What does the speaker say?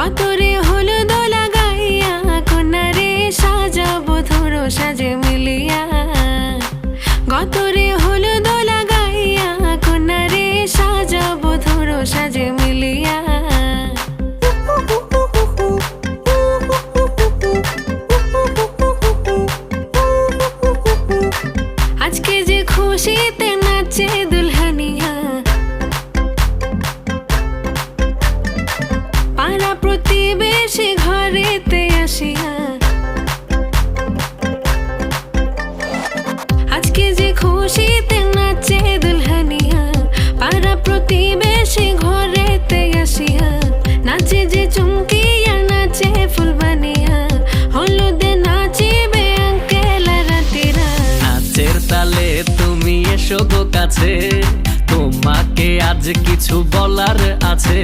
গতরে হলুদ লাগাইয়া কন্যারে সাজাবো ধরো সাজে মিলিয়া। গতরে হলুদ লাগাইয়া কন্যারে সাজাবো ধরো সাজে মিলিয়া। আজকে যে খুশিতে নাচে দুলহানিয়া, পাড়া প্রতিবেশী ঘরেতে আসিয়া। আজকে যে খুশিতে নাচে দুলহানিয়া, পাড়া প্রতিবেশী ঘরেতে আসিয়া। নাচে যে চুমকিয়া নাচে ফুলবানিয়া, হলুদে নাচিবে আঙ্কেল রাতিরা। নাচের তালে তুমি এসো গো কাছে, তোমাকে আজ কিছু বলার আছে।